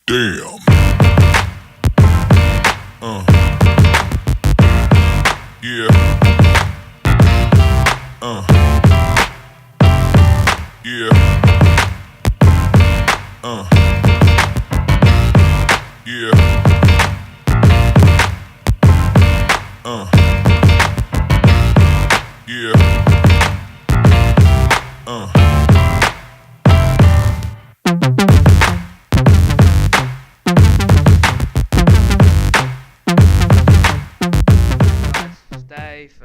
Damn. Yeah. Yeah. Yeah. Yeah. It's Dave,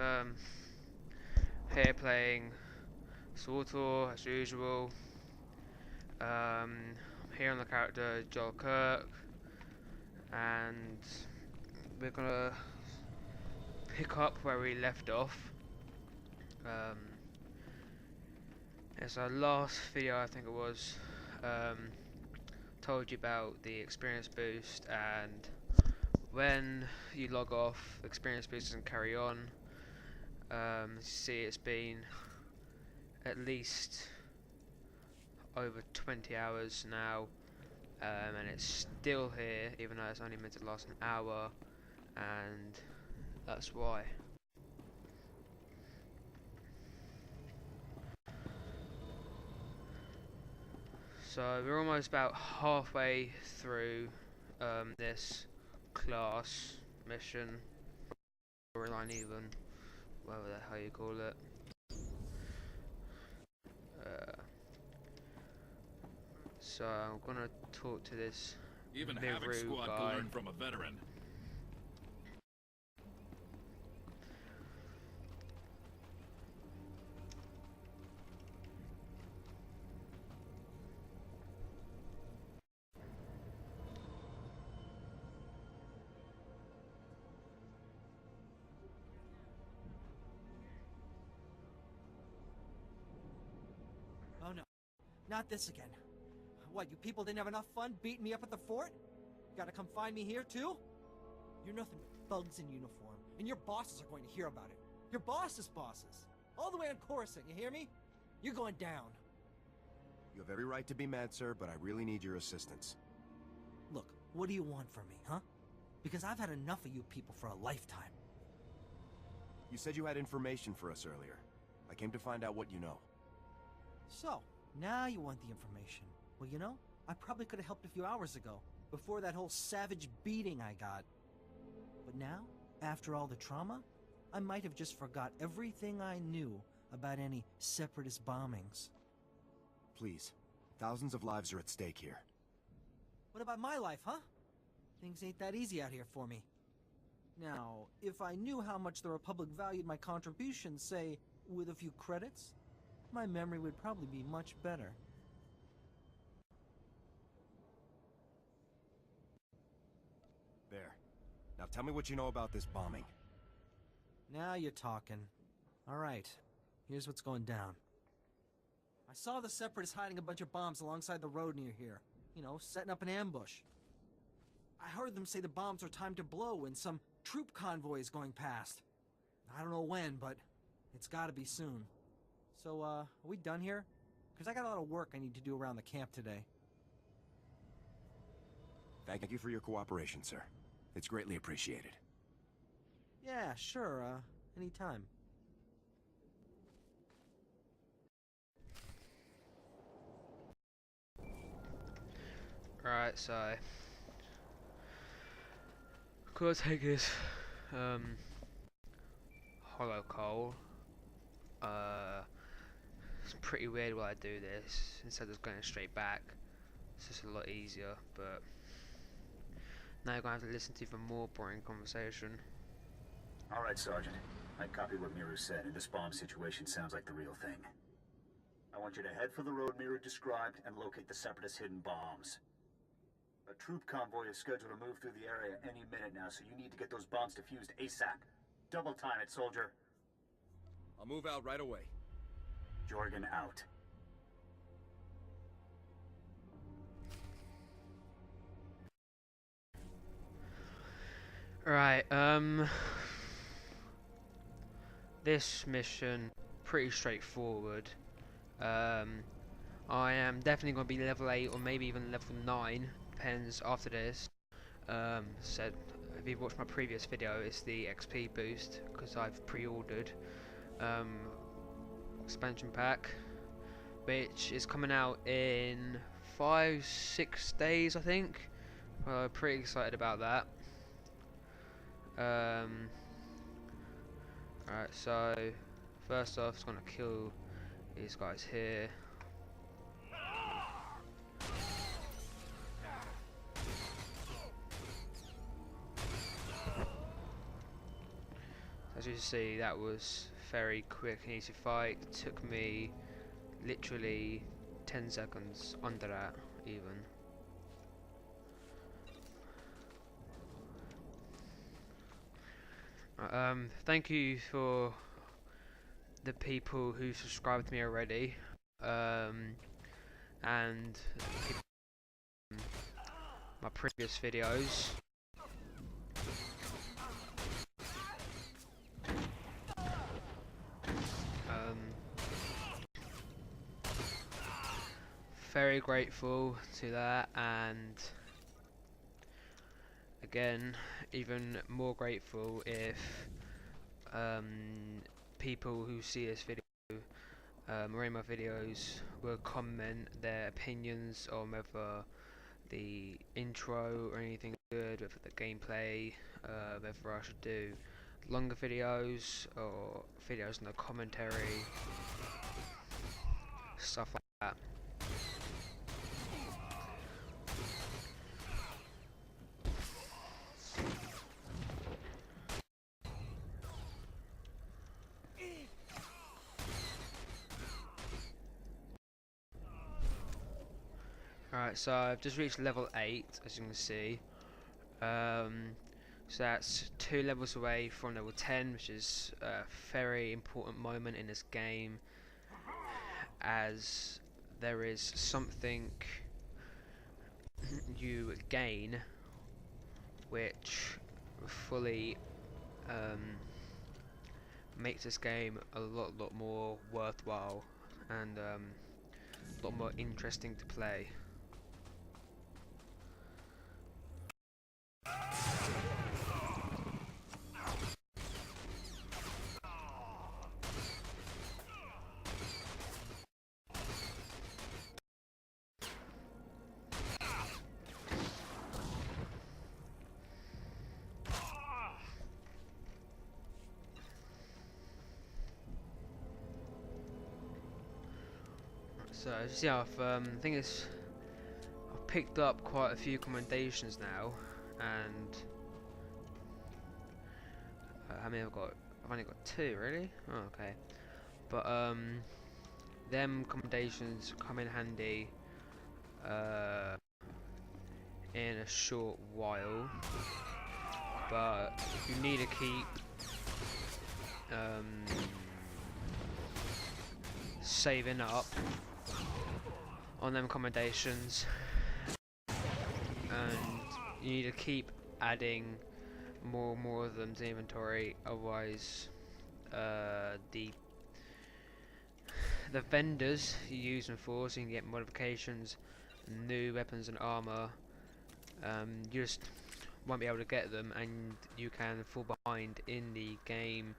here playing Swtor as usual. I'm here on the character Joel Kirk, and we're gonna pick up where we left off. It's our last video, I think it was. Told you about the experience boost, and when you log off, experience boost doesn't carry on. As you see, it's been at least over 20 hours now, and it's still here even though it's only meant to last an hour, and that's why. So we're almost about halfway through this class mission, storyline even, whatever the hell you call it. So I'm gonna talk to this Even Havoc Havoc Squad guy. can learn from a veteran. Oh no, not this again. What, you people didn't have enough fun beating me up at the fort? Gotta come find me here too? You're nothing but thugs in uniform, and your bosses are going to hear about it. Your boss's bosses. All the way on Coruscant, you hear me? You're going down. You have every right to be mad, sir, but I really need your assistance. Look, what do you want from me, huh? Because I've had enough of you people for a lifetime. You said you had information for us earlier. I came to find out what you know. So, now you want the information. Well, you know, I probably could have helped a few hours ago, before that whole savage beating I got. But now, after all the trauma, I might have just forgot everything I knew about any separatist bombings. Please. Thousands of lives are at stake here. What about my life, huh? Things ain't that easy out here for me. Now, if I knew how much the Republic valued my contributions, say, with a few credits, my memory would probably be much better. There. Now tell me what you know about this bombing. Now you're talking. Alright, here's what's going down. I saw the Separatists hiding a bunch of bombs alongside the road near here. You know, setting up an ambush. I heard them say the bombs are timed to blow when some troop convoy is going past. I don't know when, but it's gotta be soon. So, are we done here? Because I got a lot of work I need to do around the camp today. Thank you for your cooperation, sir. It's greatly appreciated. Yeah, sure, anytime. Right, so gotta take this hollow coal. It's pretty weird why I do this instead of just going straight back. It's just a lot easier, but now you're gonna have to listen to even more boring conversation. Alright, Sergeant. I copy what Miru said, and this bomb situation sounds like the real thing. I want you to head for the road Miru described and locate the Separatist hidden bombs. A troop convoy is scheduled to move through the area any minute now, so you need to get those bombs defused ASAP. Double time it, soldier. I'll move out right away. Jorgen out. Right, this mission pretty straightforward. I am definitely going to be level 8 or maybe even level 9 depends after this. Said if you watched my previous video, it's the XP boost because I've pre-ordered expansion pack, which is coming out in 5-6 days, I think. Well, pretty excited about that. Alright, so first off, it's gonna kill these guys here. As you can see, that was very quick and easy fight. It took me literally 10 seconds, under that even. Thank you for the people who subscribed to me already, and my previous videos. Very grateful to that, and again, even more grateful if people who see this video or in my videos will comment their opinions on whether the intro or anything good, whether the gameplay, whether I should do longer videos or videos in the commentary, stuff like that. Alright, so I've just reached level 8, as you can see. So that's 2 levels away from level 10, which is a very important moment in this game, as there is something you gain which fully makes this game a lot more worthwhile and a lot more interesting to play. So as you see, I've thing is, I've picked up quite a few commendations now, and how many I've got? I've only got 2, really. Oh, okay, but them commendations come in handy in a short while, but you need to keep saving up on them commendations, and you need to keep adding more of them to the inventory, otherwise the vendors you use them for, so you can get modifications, new weapons and armor, you just won't be able to get them, and you can fall behind in the game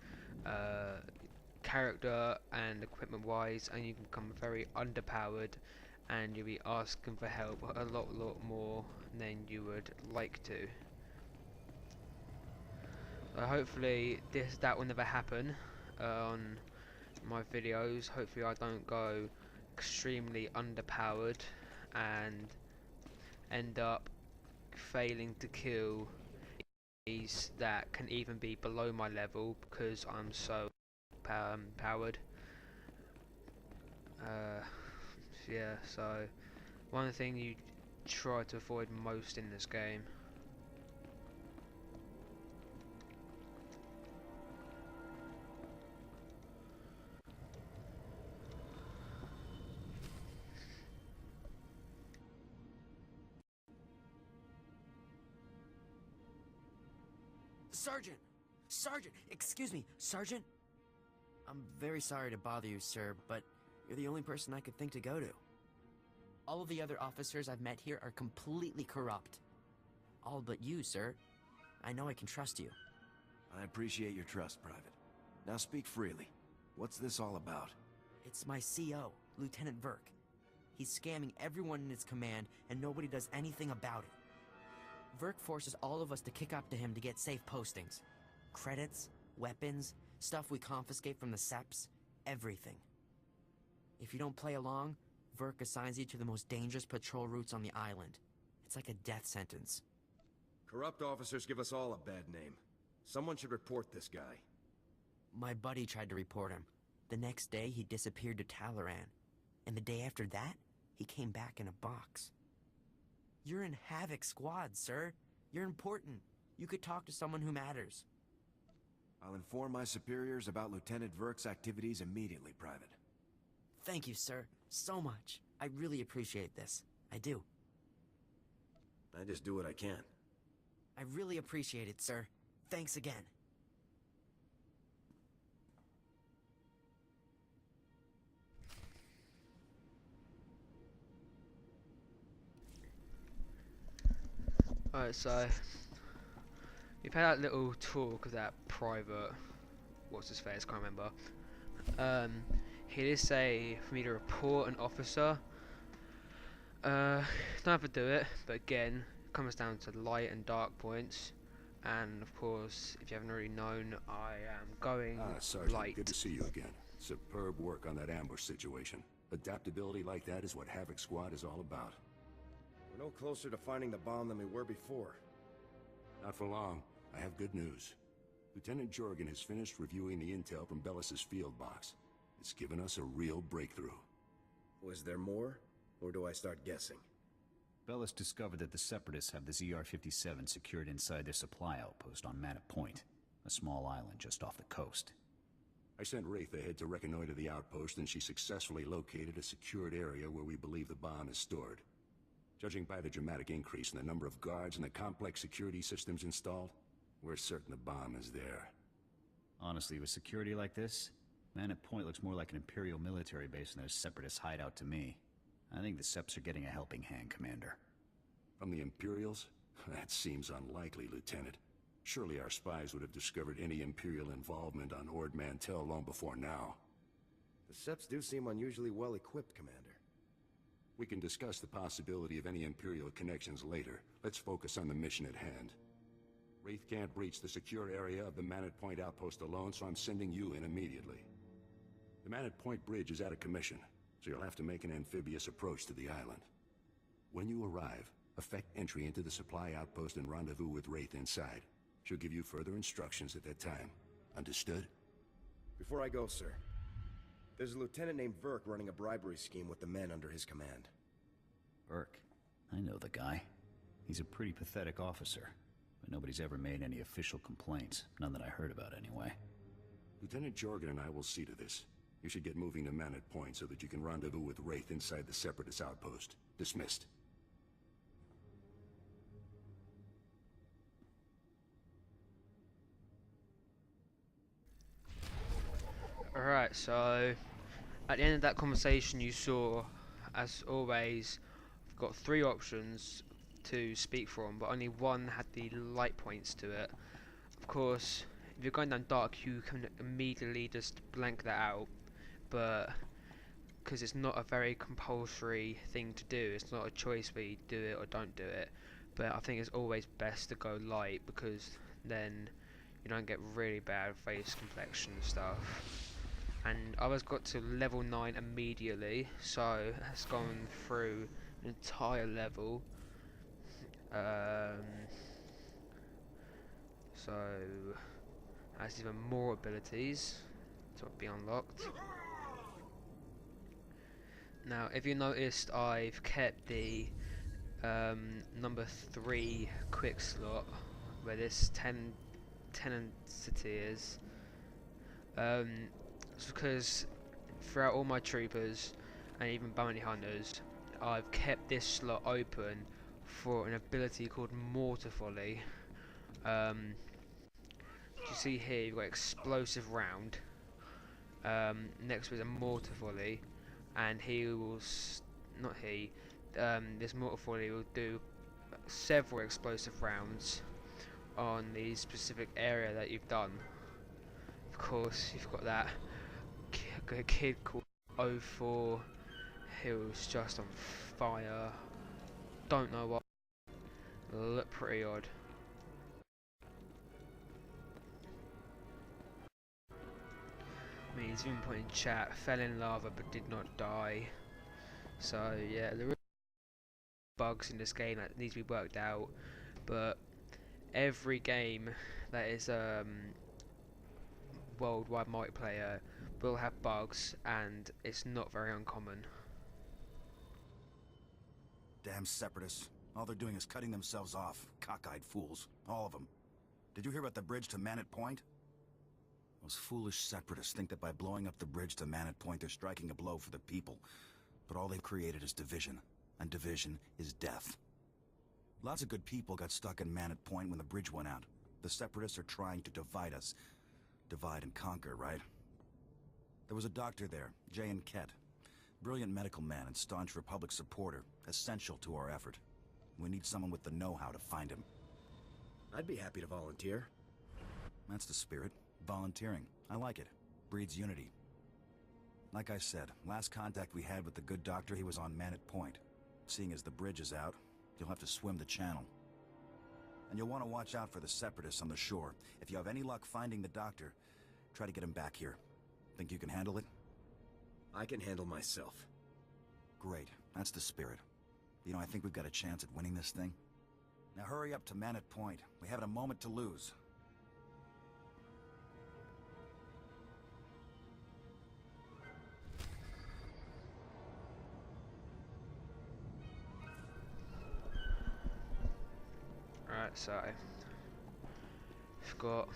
character and equipment wise, and you can become very underpowered, and you'll be asking for help a lot more than you would like to. Hopefully that will never happen on my videos. Hopefully I don't go extremely underpowered and end up failing to kill enemies that can even be below my level because I'm so powered. Yeah, so one thing you try to avoid most in this game. Sergeant! Sergeant! Excuse me, Sergeant? I'm very sorry to bother you, sir, but you're the only person I could think to go to. All of the other officers I've met here are completely corrupt. All but you, sir. I know I can trust you. I appreciate your trust, Private. Now speak freely. What's this all about? It's my CO, Lieutenant Verk. He's scamming everyone in his command, and nobody does anything about it. Verk forces all of us to kick up to him to get safe postings. Credits, weapons, stuff we confiscate from the SEPs, everything. If you don't play along, Verk assigns you to the most dangerous patrol routes on the island. It's like a death sentence. Corrupt officers give us all a bad name. Someone should report this guy. My buddy tried to report him. The next day, he disappeared to Talaran. And the day after that, he came back in a box. You're in Havoc Squad, sir. You're important. You could talk to someone who matters. I'll inform my superiors about Lieutenant Verk's activities immediately, Private. Thank you, sir. So much. I really appreciate this. I do. I just do what I can. I really appreciate it, sir. Thanks again. Alright, so we've had that little talk of that private, what's his face, can't remember. He did say for me to report an officer. Don't have to do it, but again, it comes down to light and dark points. And of course, if you haven't already known, I am going Sergeant, light. good to see you again. Superb work on that ambush situation. Adaptability like that is what Havoc Squad is all about. We're no closer to finding the bomb than we were before. Not for long. I have good news. Lieutenant Jorgen has finished reviewing the intel from Bellis's field box. It's given us a real breakthrough. Was there more? Or do I start guessing? Bellis discovered that the Separatists have the ZR-57 secured inside their supply outpost on Manor Point, a small island just off the coast. I sent Wraith ahead to reconnoiter the outpost, and she successfully located a secured area where we believe the bomb is stored. Judging by the dramatic increase in the number of guards and the complex security systems installed, we're certain the bomb is there. Honestly, with security like this, Manor Point looks more like an Imperial military base than a Separatist hideout to me. I think the Seps are getting a helping hand, Commander. From the Imperials? That seems unlikely, Lieutenant. Surely our spies would have discovered any Imperial involvement on Ord Mantell long before now. The Seps do seem unusually well equipped, Commander. We can discuss the possibility of any Imperial connections later. Let's focus on the mission at hand. Wraith can't breach the secure area of the Manor Point outpost alone, so I'm sending you in immediately. The Manor Point bridge is out of commission, so you'll have to make an amphibious approach to the island. When you arrive, effect entry into the supply outpost and rendezvous with Wraith inside. She'll give you further instructions at that time. Understood? Before I go, sir, there's a lieutenant named Verk running a bribery scheme with the men under his command. Verk? I know the guy. He's a pretty pathetic officer, but nobody's ever made any official complaints. None that I heard about, anyway. Lieutenant Jorgen and I will see to this. You should get moving to Manor Point so that you can rendezvous with Wraith inside the Separatist outpost. Dismissed. Alright, so at the end of that conversation you saw, as always, we've got three options to speak from, but only one had the light points to it. Of course, if you're going down dark, you can immediately just blank that out, but because it's not a very compulsory thing to do, it's not a choice where you do it or don't do it, but I think it's always best to go light, because then you don't get really bad face complexion and stuff. And I was got to level 9 immediately, so it's gone through an entire level. So has even more abilities to be unlocked. Now, if you noticed, I've kept the number 3 quick slot where this tenacity is. It's because throughout all my troopers and even bounty hunters, I've kept this slot open for an ability called Mortar Volley. You see here, you've got explosive round. Next is a Mortar Volley, and he will this mortar volley will do several explosive rounds on the specific area that you've done. Of course, you've got that kid called 04 who was just on fire. Don't know what. Look pretty odd. I mean, he's even put in chat, fell in lava but did not die. So yeah, there are bugs in this game that need to be worked out, but every game that is worldwide multiplayer will have bugs, and it's not very uncommon. Damn separatists. All they're doing is cutting themselves off. Cockeyed fools. All of them. Did you hear about the bridge to Manat Point? Those foolish separatists think that by blowing up the bridge to Manat Point they're striking a blow for the people. But all they've created is division. And division is death. Lots of good people got stuck in Manat Point when the bridge went out. The separatists are trying to divide us. Divide and conquer, right? There was a doctor there, Jay and Ket. Brilliant medical man and staunch Republic supporter. Essential to our effort. We need someone with the know-how to find him. I'd be happy to volunteer. That's the spirit. Volunteering. I like it. Breeds unity. Like I said, last contact we had with the good doctor, he was on Manat Point. Seeing as the bridge is out, you'll have to swim the channel. And you'll want to watch out for the separatists on the shore. If you have any luck finding the doctor, try to get him back here. Think you can handle it? I can handle myself. Great. That's the spirit. You know, I think we've got a chance at winning this thing. Now hurry up to Manat Point. We haven't a moment to lose. Right, so we've got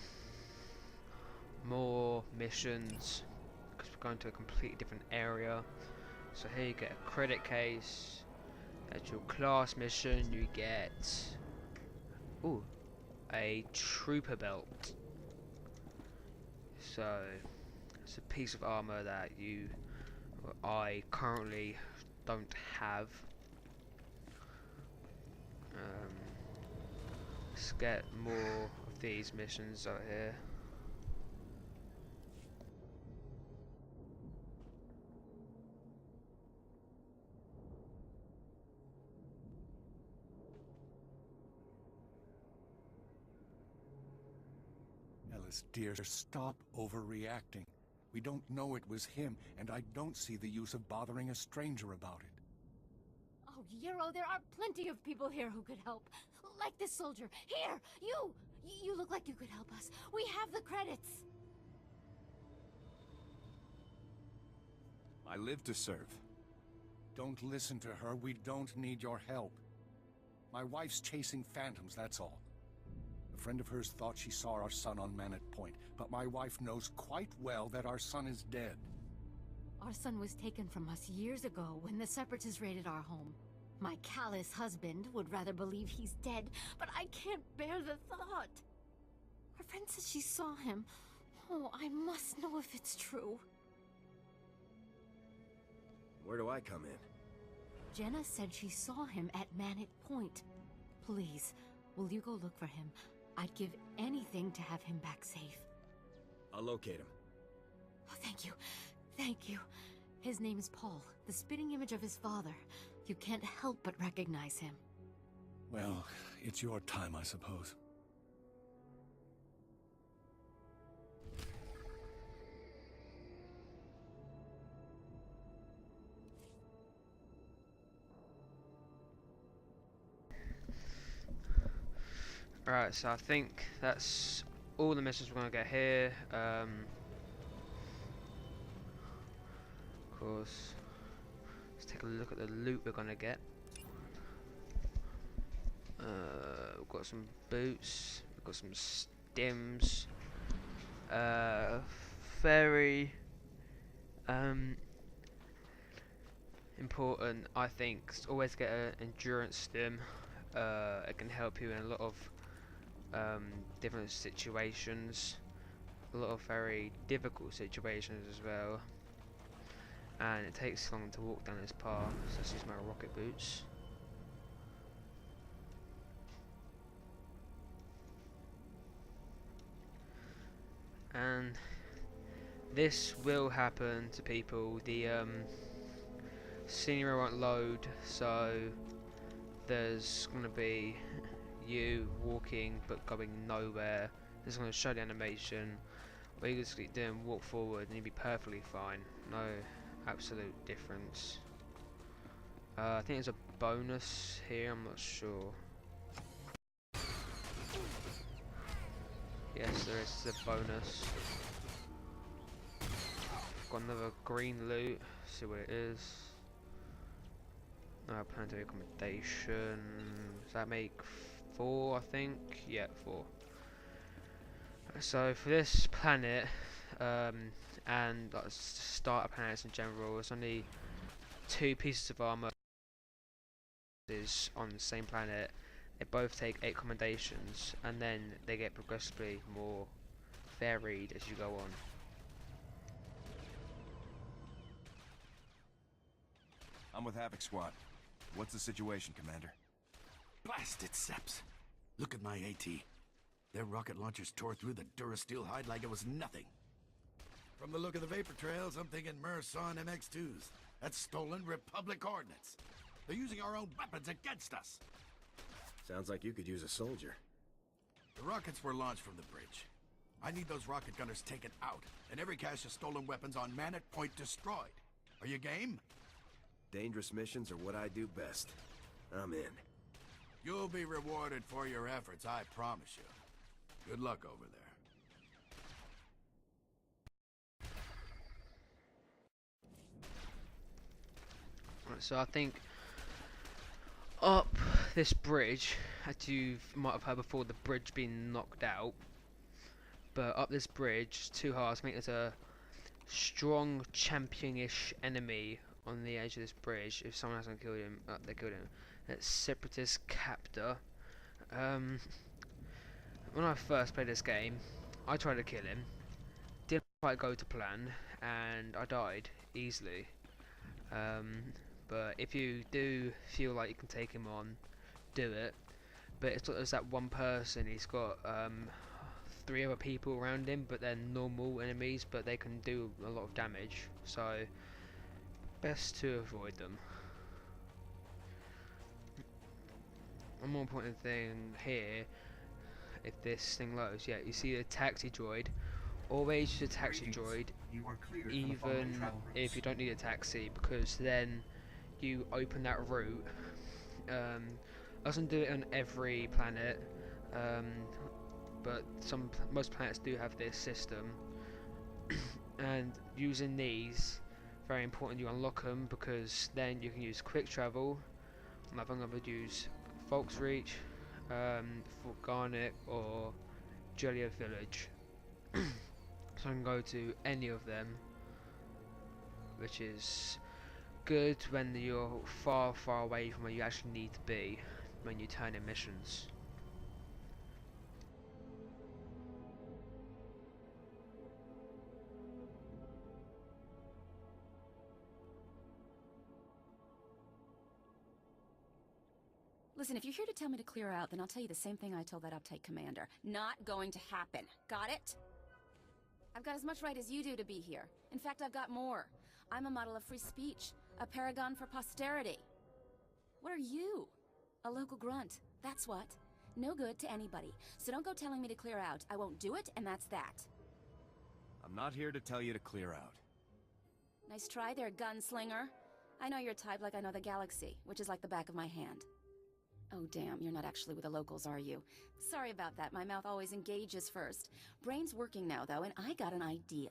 more missions because we're going to a completely different area. So here you get a credit case. At your class mission, you get a trooper belt. So it's a piece of armor that I currently don't have. Let's get more of these missions out here. Ellis, dear, stop overreacting. We don't know it was him, and I don't see the use of bothering a stranger about it. Oh, Euro, there are plenty of people here who could help. Like this soldier. Here! You look like you could help us. We have the credits. I live to serve. Don't listen to her. We don't need your help. My wife's chasing phantoms, that's all. A friend of hers thought she saw our son on Manat Point, but my wife knows quite well that our son is dead. Our son was taken from us years ago when the Separatists raided our home. My callous husband would rather believe he's dead, but I can't bear the thought. Our friend says she saw him. Oh, I must know if it's true. Where do I come in? Jenna said she saw him at Manat Point. Please, will you go look for him? I'd give anything to have him back safe. I'll locate him. Oh, thank you. Thank you. His name's Paul, the spitting image of his father. You can't help but recognize him. Well, it's your time, I suppose. Right, so I think that's all the missions we're going to get here. Of course, let's take a look at the loot we're going to get. We've got some boots, we've got some stims. Very important, I think, is always get an endurance stim. It can help you in a lot of different situations, a lot of very difficult situations as well. and it takes long to walk down this path, so let's use my rocket boots. And this will happen to people. The scenery won't load, so there's gonna be you walking but going nowhere. It's gonna show the animation. Or you just keep doing walk forward and you'll be perfectly fine. No absolute difference. I think there's a bonus here, I'm not sure. Yes, there is a bonus. Got another green loot, see what it is. Planetary accommodation. Does that make 4, I think? Yeah, 4. So for this planet, and starter planets in general, there's only 2 pieces of armor is on the same planet. They both take 8 commendations, and then they get progressively more varied as you go on. I'm with Havoc Squad. What's the situation, Commander? Blasted Seps. Look at my AT. Their rocket launchers tore through the Durasteel hide like it was nothing. From the look of the vapor trails, I'm thinking Murson MX-2s. That's stolen Republic ordnance. They're using our own weapons against us. Sounds like you could use a soldier. The rockets were launched from the bridge. I need those rocket gunners taken out, and every cache of stolen weapons on Manet Point destroyed. Are you game? Dangerous missions are what I do best. I'm in. You'll be rewarded for your efforts, I promise you. Good luck over there. Right, so I think up this bridge, as you might have heard before, the bridge being knocked out. But up this bridge, 2 halves make there's a strong championish enemy on the edge of this bridge. If someone hasn't killed him, they killed him. It's Separatist Captor. When I first played this game, I tried to kill him. Didn't quite go to plan, and I died easily. But if you do feel like you can take him on, do it. But it's like there's that one person. He's got 3 other people around him, but they're normal enemies, but they can do a lot of damage. So best to avoid them. One more important thing here, if this thing loads, yeah, you see the taxi droid. Always use a taxi droid, even if you don't need a taxi, because then you open that route. Doesn't do it on every planet, but most planets do have this system. And using these, very important you unlock them, because then you can use quick travel. And I'm going to use Folks Reach, Fort Garnet, or Joliet Village. So I can go to any of them, which is good when you're far away from where you actually need to be when you turn in missions. Listen, if you're here to tell me to clear out, then I'll tell you the same thing I told that uptight commander. Not going to happen. Got it? I've got as much right as you do to be here. In fact, I've got more. I'm a model of free speech. A paragon for posterity. What are you? A local grunt. That's what. No good to anybody. So don't go telling me to clear out. I won't do it, and that's that. I'm not here to tell you to clear out. Nice try there, gunslinger. I know your type like I know the galaxy, which is like the back of my hand. Oh damn, you're not actually with the locals, are you? Sorry about that, my mouth always engages first. Brain's working now, though, and I got an idea.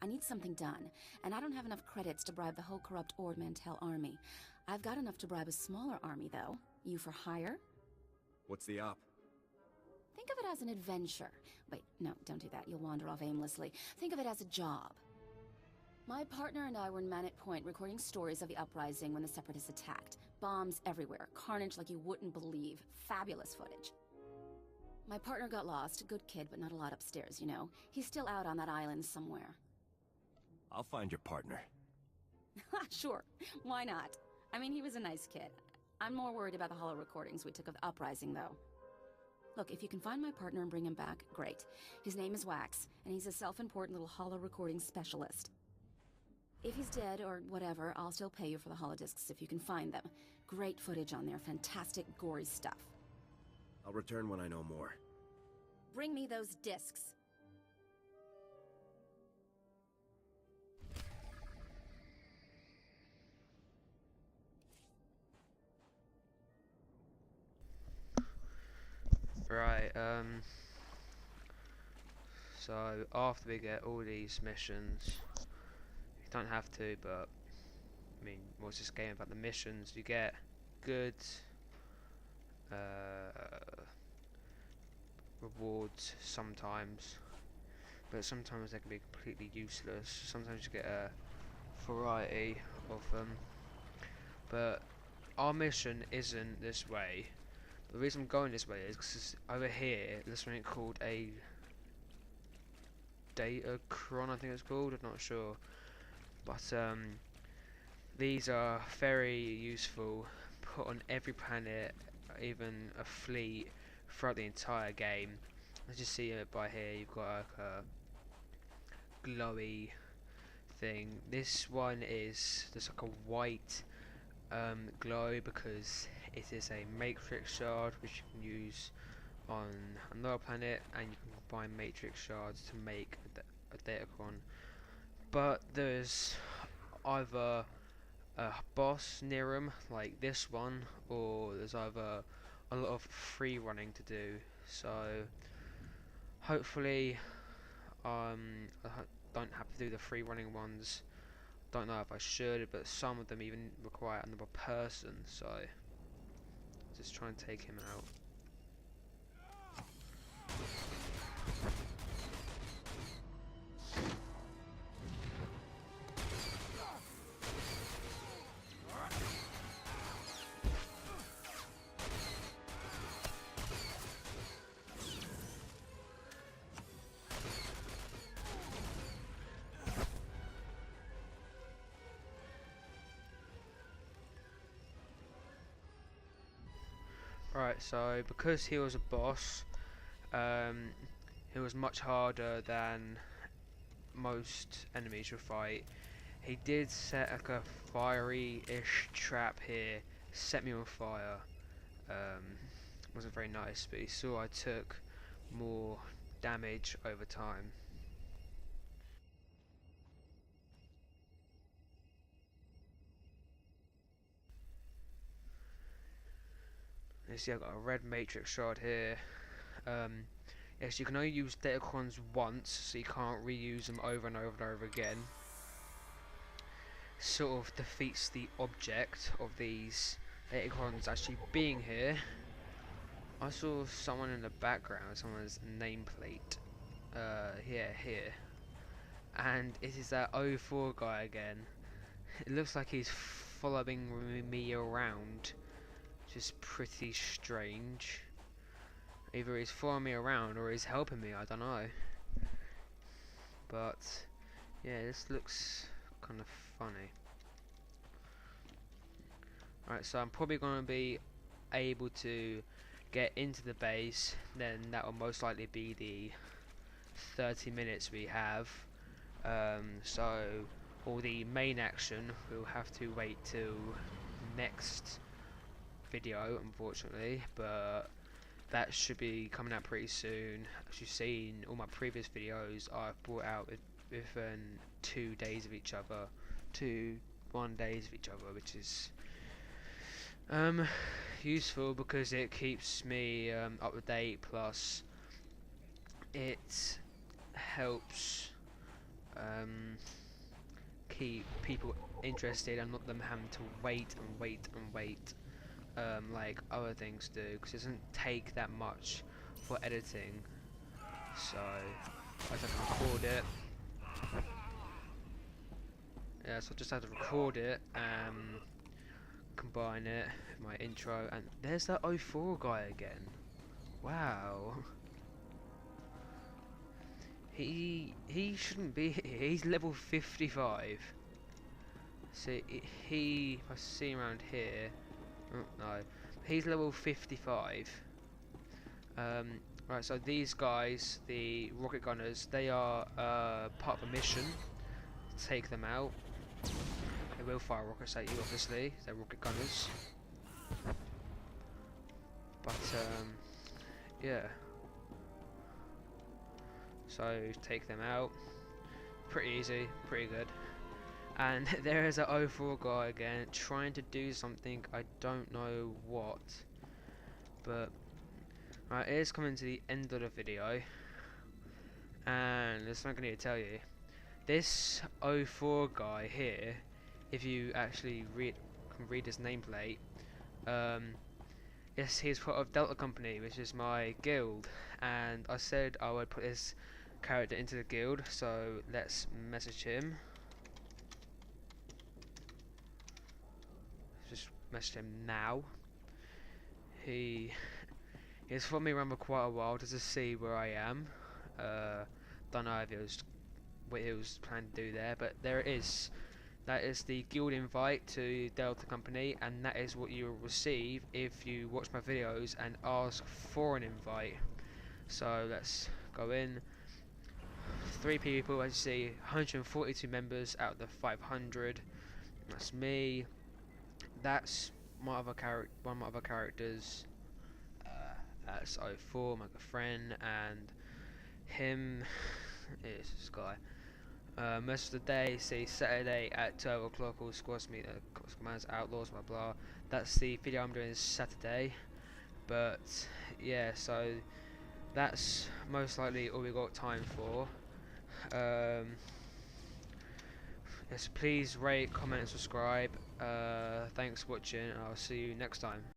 I need something done, and I don't have enough credits to bribe the whole corrupt Ord Mantell army. I've got enough to bribe a smaller army, though. You for hire? What's the op? Think of it as an adventure. Wait, no, don't do that. You'll wander off aimlessly. Think of it as a job. My partner and I were in Manet Point recording stories of the uprising when the Separatists attacked. Bombs everywhere, carnage like you wouldn't believe. Fabulous footage. My partner got lost. Good kid, but not a lot upstairs, you know. He's still out on that island somewhere. I'll find your partner. Sure, why not? I mean, he was a nice kid. I'm more worried about the hollow recordings we took of the uprising, though. Look, if you can find my partner and bring him back, great. His name is Wax, and he's a self-important little hollow recording specialist. If he's dead or whatever, I'll still pay you for the holodiscs if you can find them. Great footage on there, fantastic gory stuff. I'll return when I know more. Bring me those discs. Right, so after we get all these missions, you don't have to, but I mean, what's this game about the missions? You get good rewards sometimes, but sometimes they can be completely useless. Sometimes you get a variety of them, but our mission isn't this way. The reason I'm going this way is because over here there's something called a Datacron, I think it's called, I'm not sure, but these are very useful, put on every planet, even a fleet throughout the entire game. As you see it by here, you've got like a glowy thing. This one is just like a white glow because it is a matrix shard which you can use on another planet, and you can combine matrix shards to make a Datacron. But there's either a boss near them like this one, or there's either a lot of free running to do. So hopefully I don't have to do the free running ones. Don't know if I should, but some of them even require another person, so just try and take him out. Right, so because he was a boss, he was much harder than most enemies you fight. He did set like a fiery-ish trap here, set me on fire. Wasn't very nice, but he saw I took more damage over time. You see I've got a red matrix shard here. Yes, you can only use Datacrons once, so you can't reuse them over and over and over again. Sort of defeats the object of these Datacrons actually being here. I saw someone in the background, someone's nameplate. Yeah, here. And it is that O4 guy again. It looks like he's following me around. Just pretty strange. Either he's following me around or he's helping me, I don't know. But yeah, this looks kind of funny. Alright, so I'm probably going to be able to get into the base, then that will most likely be the 30 minutes we have. So all the main action we'll have to wait till next video, unfortunately, but that should be coming out pretty soon. As you've seen, all my previous videos I've brought out within 2 days of each other, 1 days of each other, which is useful because it keeps me up to date, plus it helps keep people interested and not them having to wait and wait and wait like other things do, because it doesn't take that much for editing. So I just have to record it. Yeah, so I just have to record it and combine it with my intro, and there's that O4 guy again. Wow. He shouldn't be here. He's level 55. See, if I see him around here, oh, no, he's level 55. Right, so these guys, the rocket gunners, they are part of a mission. Take them out. They will fire rockets at you, obviously. They're rocket gunners. But yeah. So take them out. Pretty easy, pretty good. And there is an 04 guy again trying to do something, I don't know what. But right, it is coming to the end of the video. And there's something I need to tell you. This 04 guy here, if you actually can read his nameplate, yes, he's part of Delta Company, which is my guild, and I said I would put his character into the guild, so let's message him. Just message him now. He's followed me around for quite a while just to see where I am. Don't know if it was what he was planning to do there, but there it is. That is the guild invite to Delta Company, and that is what you will receive if you watch my videos and ask for an invite. So let's go in. 3 people, as you see, 142 members out of the 500. That's me. That's my other one of my other characters. That's 04, my good friend, and him is this guy. Most of the day, say Saturday at 12 o'clock, all squads meet commands, outlaws, blah blah. That's the video I'm doing Saturday. But yeah, so that's most likely all we got time for. Yes, please rate, comment, and subscribe. Thanks for watching, and I'll see you next time.